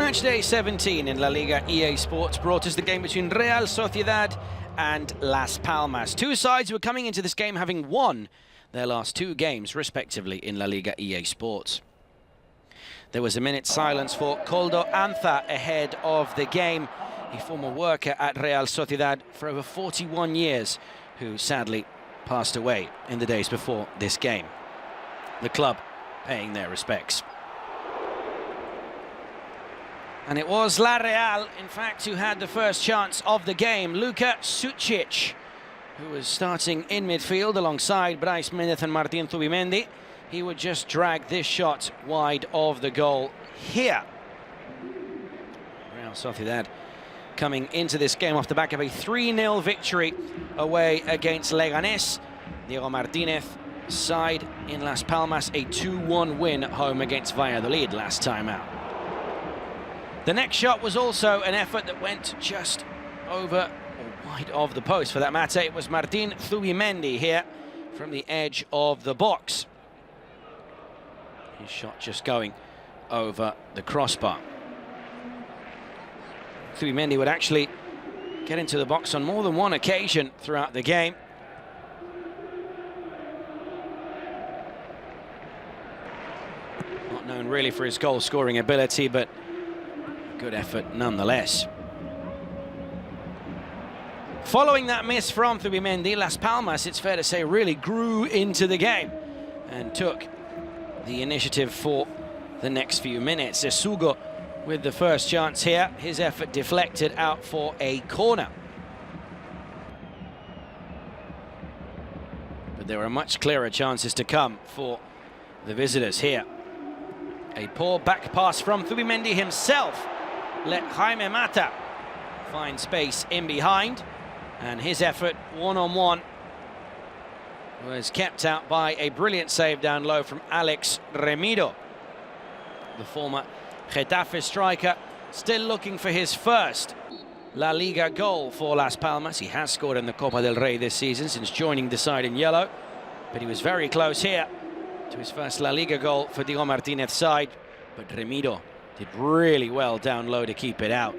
Matchday 17 in La Liga. EA Sports brought us the game between Real Sociedad and Las Palmas. Two sides who are coming into this game having won their last two games, respectively, in La Liga. EA Sports. There was a minute's silence for Koldo Antha ahead of the game, a former worker at Real Sociedad for over 41 years, who sadly passed away in the days before this game. The club paying their respects. And it was La Real, in fact, who had the first chance of the game. Luka Sucic, who was starting in midfield alongside Brais Mendez and Martin Zubimendi. He would just drag this shot wide of the goal here. Real Sociedad coming into this game off the back of a 3-0 victory away against Leganés. Diego Martínez side in Las Palmas, a 2-1 win at home against Valladolid last time out. The next shot was also an effort that went just over or wide of the post. For that matter, it was Martin Zubimendi here from the edge of the box. His shot just going over the crossbar. Zubimendi would actually get into the box on more than one occasion throughout the game. Not known really for his goal-scoring ability, but good effort nonetheless. Following that miss from Zubimendi, Las Palmas, it's fair to say, really grew into the game and took the initiative for the next few minutes. Esugo with the first chance here. His effort deflected out for a corner. But there are much clearer chances to come for the visitors here. A poor back pass from Zubimendi himself let Jaime Mata find space in behind, and his effort one-on-one was kept out by a brilliant save down low from Alex Remiro. The former Getafe striker still looking for his first La Liga goal for Las Palmas. He has scored in the Copa del Rey this season since joining the side in yellow, but he was very close here to his first La Liga goal for Diego Martínez side, but Remiro did really well down low to keep it out.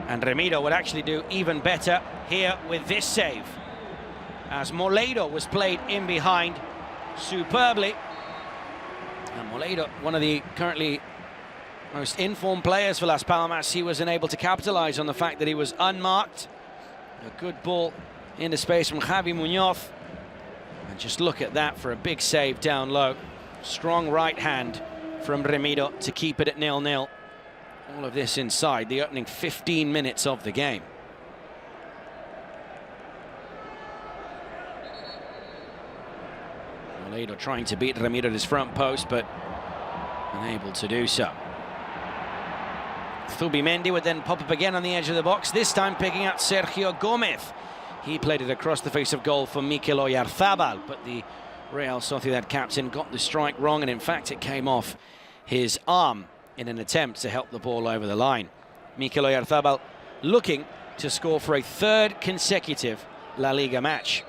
And Remiro would actually do even better here with this save, as Moledo was played in behind superbly. And Moledo, one of the currently most informed players for Las Palmas, he was unable to capitalize on the fact that he was unmarked. A good ball into space from Javi Muñoz. And just look at that for a big save down low. Strong right hand from Remiro to keep it at 0-0. All of this inside the opening 15 minutes of the game. Moledo trying to beat Remiro at his front post, but unable to do so. Zubimendi would then pop up again on the edge of the box, this time picking out Sergio Gomez. He played it across the face of goal for Mikel Oyarzabal, but the Real Sociedad captain got the strike wrong, and in fact it came off his arm in an attempt to help the ball over the line. Mikel Oyarzabal looking to score for a third consecutive La Liga match,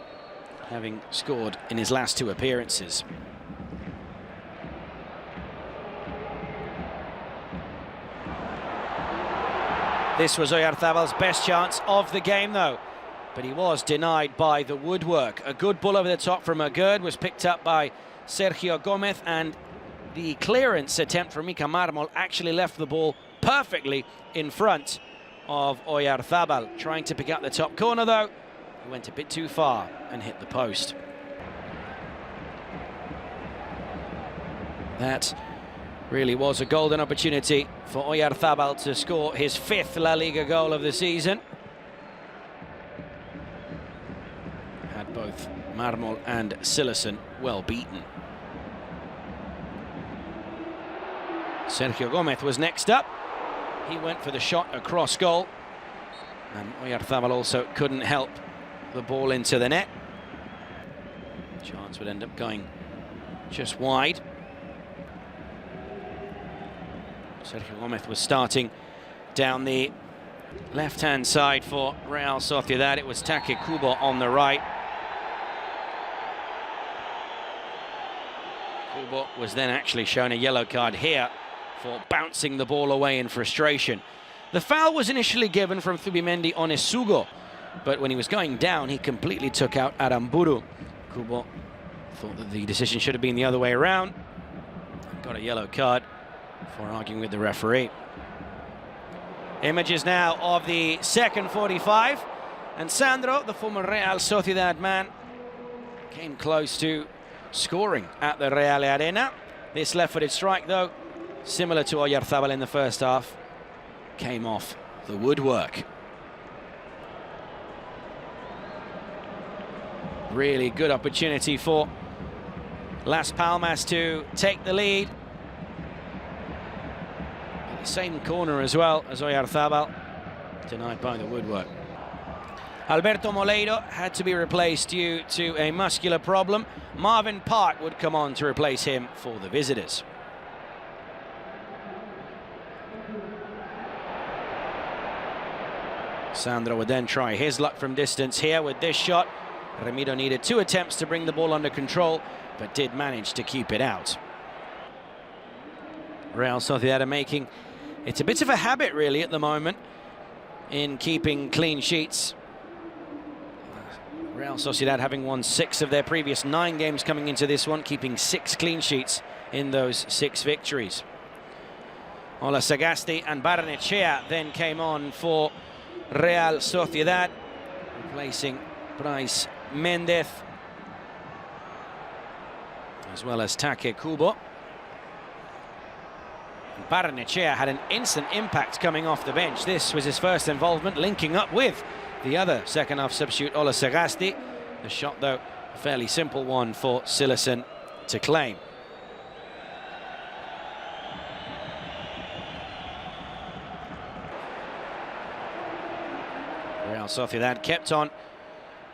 having scored in his last two appearances. This was Oyarzabal's best chance of the game, though, but he was denied by the woodwork. A good ball over the top from Agurd was picked up by Sergio Gomez, and the clearance attempt from Mika Marmol actually left the ball perfectly in front of Oyarzabal. Trying to pick up the top corner, though, he went a bit too far and hit the post. That really was a golden opportunity for Oyarzabal to score his 5th La Liga goal of the season. Had both Marmol and Silerson well beaten. Sergio Gomez was next up. He went for the shot across goal, and Oyarzabal also couldn't help the ball into the net. Chance would end up going just wide. Sergio Gomez was starting down the left-hand side for Real Sociedad. It was Take Kubo on the right. Kubo was then actually shown a yellow card here for bouncing the ball away in frustration. The foul was initially given from Zubimendi on Esugo, but when he was going down, he completely took out Aramburu. Kubo thought that the decision should have been the other way around. Got a yellow card for arguing with the referee. Images now of the second 45. And Sandro, the former Real Sociedad man, came close to scoring at the Real Arena. This left-footed strike, though, similar to Oyarzabal in the first half, came off the woodwork. Really good opportunity for Las Palmas to take the lead. The same corner as well as Oyarzabal, denied by the woodwork. Alberto Moleiro had to be replaced due to a muscular problem. Marvin Park would come on to replace him for the visitors. Sandro would then try his luck from distance here with this shot. Ramiro needed 2 attempts to bring the ball under control, but did manage to keep it out. Real Sociedad are making it's a bit of a habit really at the moment in keeping clean sheets. Real Sociedad having won 6 of their previous 9 games coming into this one, keeping 6 clean sheets in those 6 victories. Ola Sagasti and Barnechea then came on for Real Sociedad, replacing Bryce Mendez, as well as Take Kubo. Barnechea had an instant impact coming off the bench. This was his first involvement, linking up with the other second-half substitute, Ola Sagasti. The shot, though, a fairly simple one for Silason to claim. Real Sociedad kept on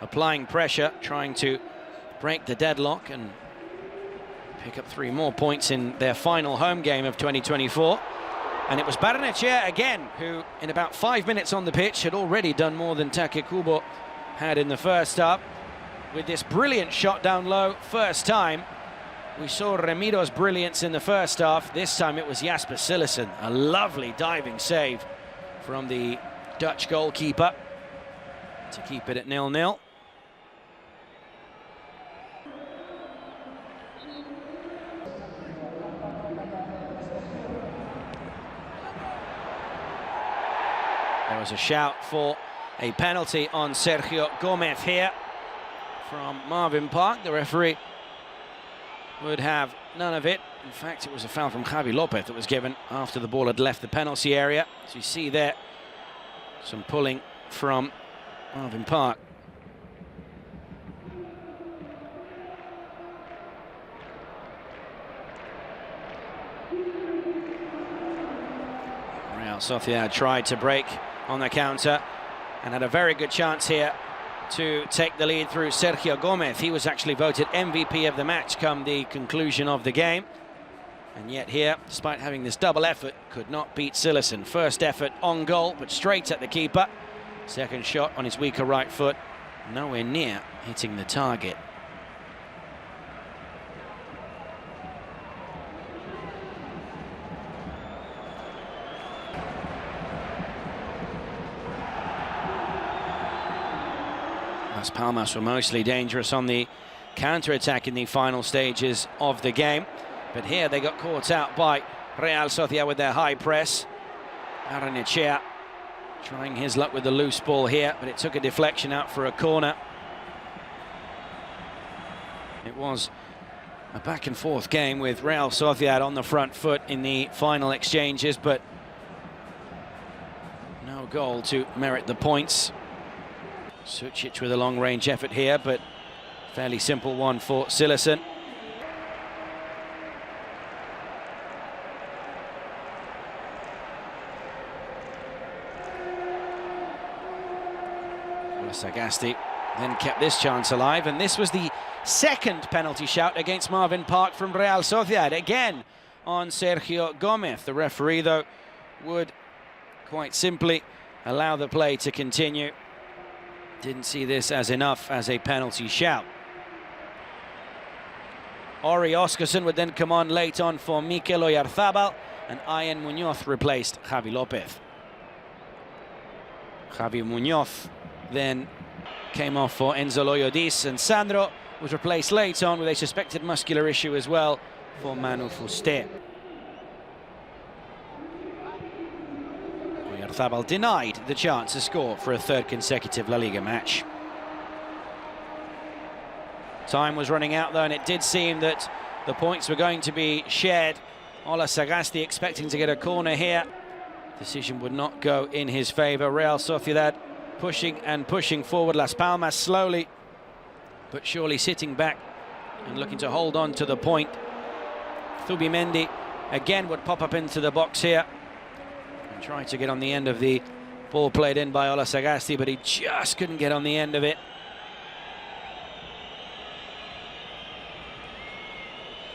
applying pressure, trying to break the deadlock and pick up 3 more points in their final home game of 2024. And it was Barnechea again, who in about 5 minutes on the pitch had already done more than Take Kubo had in the first half. With this brilliant shot down low, first time. We saw Ramiro's brilliance in the first half. This time it was Jasper Silason. A lovely diving save from the Dutch goalkeeper to keep it at 0-0. There was a shout for a penalty on Sergio Gomez here from Marvin Park. The referee would have none of it. In fact, it was a foul from Javi Lopez that was given after the ball had left the penalty area. So you see there some pulling from Marvin Park. Real Sociedad tried to break on the counter and had a very good chance here to take the lead through Sergio Gomez. He was actually voted MVP of the match come the conclusion of the game. And yet here, despite having this double effort, could not beat Silason. First effort on goal, but straight at the keeper. Second shot on his weaker right foot, nowhere near hitting the target. Las Palmas were mostly dangerous on the counter-attack in the final stages of the game. But here they got caught out by Real Sociedad with their high press. Barnechea trying his luck with the loose ball here, but it took a deflection out for a corner. It was a back and forth game with Real Sociedad on the front foot in the final exchanges, but no goal to merit the points. Sucic with a long-range effort here, but fairly simple one for Silason. Sagasti then kept this chance alive, and this was the second penalty shout against Marvin Park from Real Sociedad, again on Sergio Gomez. The referee, though, would quite simply allow the play to continue. Didn't see this as enough as a penalty shout. Ori Oskarsson would then come on late on for Mikel Oyarzabal, and Ian Muñoz replaced Javi Lopez. Javi Muñoz then came off for Enzo Loyodis, and Sandro was replaced late on with a suspected muscular issue as well for Manu Fuster. Oyarzabal denied the chance to score for a third consecutive La Liga match. Time was running out though, and it did seem that the points were going to be shared. Ola Sagasti expecting to get a corner here. Decision would not go in his favour. Real Sociedad pushing and pushing forward. Las Palmas slowly but surely sitting back and looking to hold on to the point. Zubimendi again would pop up into the box here and try to get on the end of the ball played in by Ola Sagasti, but he just couldn't get on the end of it.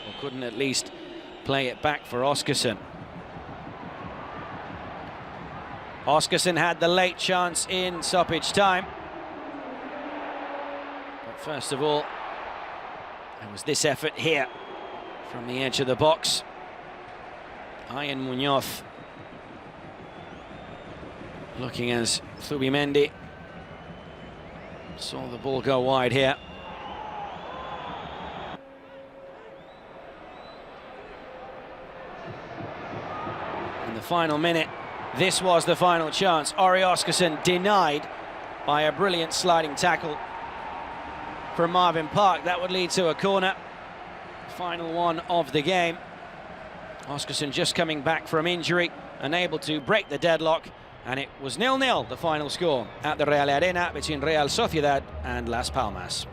Or couldn't at least play it back for Oskarsson. Oskarsson had the late chance in stoppage time. But first of all, there was this effort here from the edge of the box. Ian Muñoz looking as Zubimendi saw the ball go wide here. In the final minute, this was the final chance. Ori Oskarsson denied by a brilliant sliding tackle from Marvin Park. That would lead to a corner. Final one of the game. Oskarsson just coming back from injury, unable to break the deadlock, and it was 0-0, the final score at the Real Arena between Real Sociedad and Las Palmas.